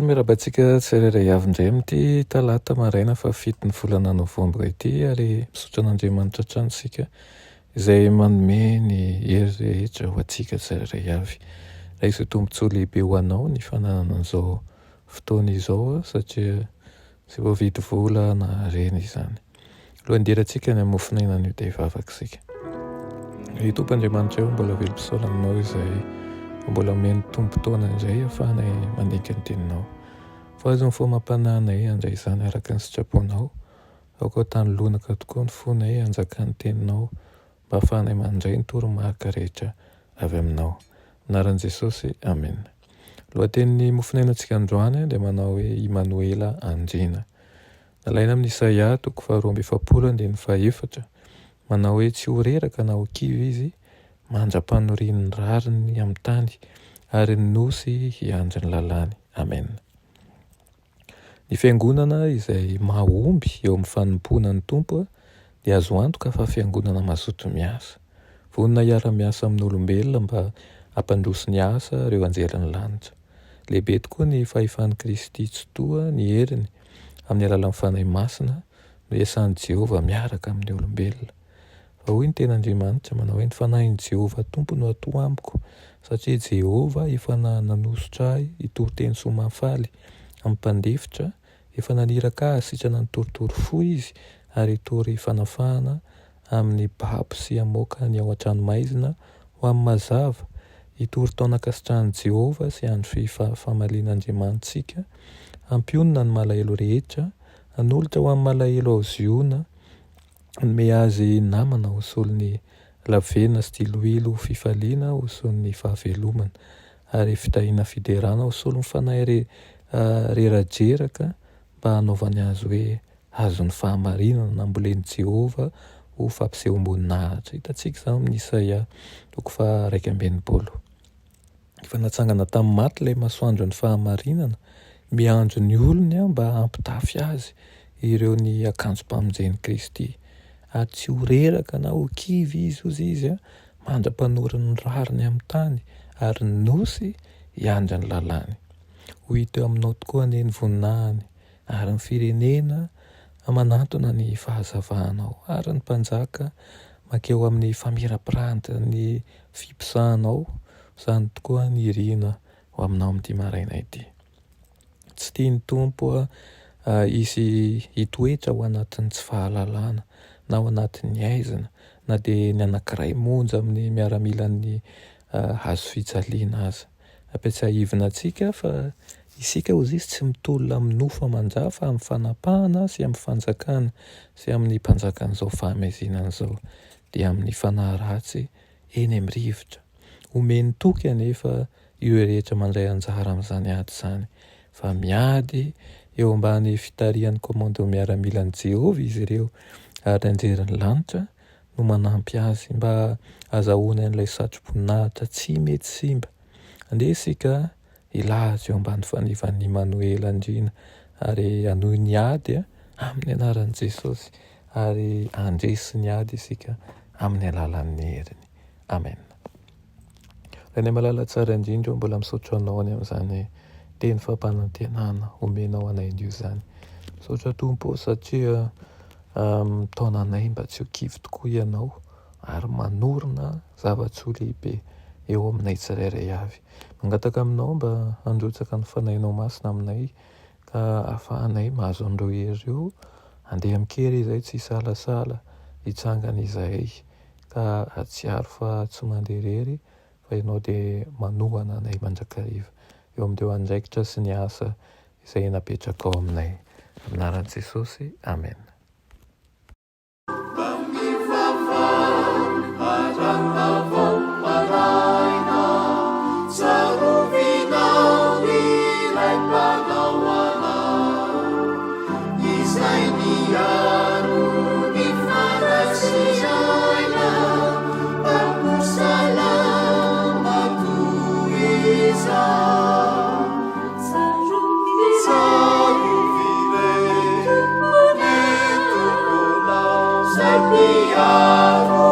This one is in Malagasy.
Mirabantsika tsirairay avy indray amin'ity talata maraina fa 7 ny volana novambra ity, ary misaotra an'Andriamanitra hatranosika izay manome ny hery rehetra ho antsika tsirairay avy. Raha izy tombontsoa lehibe ho anao ny fananana an'izao fotoana izao, satria tsy voavidy vola na reny izany. Lohanderantsika ny amofinaina an'io dia vavakisika. Ry Tompon'Andriamanitra eo mbola velom-pisaolanao izay mbola meno tombo-taona indray ahafahanay mandinika ny teninao. Fahazo ny fomam-pananay andray izany araka ny sitraponao, aoka tany lonaka tokoa ny fonay hanjaka ny teninao mba ahafahanay mandray ny toromarika rehetra avy aminao. Anaran'i Jesosy, amen. Lohatenin'ny mofinainantsika androany dia manao hoe Imanoela Andriana. Nalaina amin'ny Isaia 2:7-4, manao hoe tsy ho reraka na ho kivy izy, mandra-panorian'ny rariny amin'ny tany, ary ny nosy hiandry ny lalàny. Amen. Ny fiangonana izay mahomby eo amin'ny fanompoana ny tompo dia azo antoka fa fiangonana mazoto miasa. Vonona hiara-miasa amin'olombelona mba hampandroso ny asa ireo anjelan'ny lanitra. Lehibe tokoa ny fahefan'i Kristy tsotoa ny heriny amin'ny alalan'ny fanahy masina no iasan'i Jehovah miaraka amin'ny olombelona. Fa hoy ny ten'Andriamanitra manao hoe ny fanahin'i Jehovah tompo no ato amiko, satria Jehovah efa nanositra ahy hitoro-teny soamafaly amin'ny mpandefitra, efa naniraka ahy sitrana ny torotoro fo izy, ary hitory fanafahana amin'ny babo sy hamoaka ny ao an-tranomaizina ho amin'ny mazava, hitory taona-kasitrahan'i Jehovah sy andro famalian'Andriamanitsika, hampionina ny malahelo rehetra, hanolotra ho amin'ny malahelo aoziona, hanome azy namana ho solon'ny lavena sy tilohilo fifaliana ho solon'ny fahavelomana, ary fitahiana fiderana ho solon'ny fanahy rerajeraka mba hanaovany azy hoe azon'ny fahamarinana nambolen'i Jehovah ho fampisehoam-boninahitra. Hitantsika izany amin'ny Isaia 1:2. Efa natsangana tamin'ny maty ilay masoandro ny fahamarinana, miandro ny olony mba hampitafy azy ireo ny akanjo-pamonjen'i Kristy. Ary tsy ho reraka na ho kivy izy hozy izy, mandra-panorin'ny rariny amin'ny tany, ary ny nosy hiandry ny lalàny. Ho hita eo aminao tokoa anie ny voninahiny, ary ny firenena manantona ny fahazavahanao, ary ny mpanjaka mankeo amin'ny famirapiranty ny fimpisahanao, izany tokoa ny riana ho aminao amin'ity maraina ity. Tsy tian'ny tompo izy hitoetra ho anatin'ny tsy fahalalana na ao anatin'ny aizina, na dia ny anankiray monja amin'ny miaramilan'ny hazo fijaliana aza. Ampiatsahivina antsika fa isika hozy izy tsy mitolona amin'ny nofo aman-ja fa amin'ny fanapahana sy amin'ny fanjakana sy amin'ny mpanjakan'izao fahamezinana izao, dia amin'ny fanahy ratsy eny amin'ny rivotra. Omeny toky anefa io rehetra mandray anjara amin'izany ady izany, fa miady eo ambany fitarihan'ny komando miaramilan'i Jehovah izy ireo, ary anjeran'ny lanitra no manampy azy mba azahoany an'ilay satro-boninahitra tsy mety simba. Andeha isika hilahatra eo ambany fanivany Imanoela Andriana, ary hanohy ny ady amin'ny anaran'i Jesosy, ary handresy ny ady isika amin'ny alalan'ny heriny. Amen. Raha ny malala tsara indrindra mbola misaotra anao any amin'izany teny fampanantenana omenao anay io izany. Misaotra Tompo satria taonanay mba tsy ho kivy tokoa ianao, ary manorina zava-tsoa lehibe eo aminay tsirairay avy. Mangataka aminao mba handrotsaka ny fanahinao masina aminay, ka ahafahanay mahazo an'ireo hery ireo, handeha mikery izay tsy salasala, hitsangana izahay, ka hatsiaro fa tsy mandeha irery, fa ianao dia manohana anay mandrakariva eo amin'ireo andraikitra sy ny asa izay napetraka ao aminay. Anaran'i Jesosy, amen. Saru vire sepiaro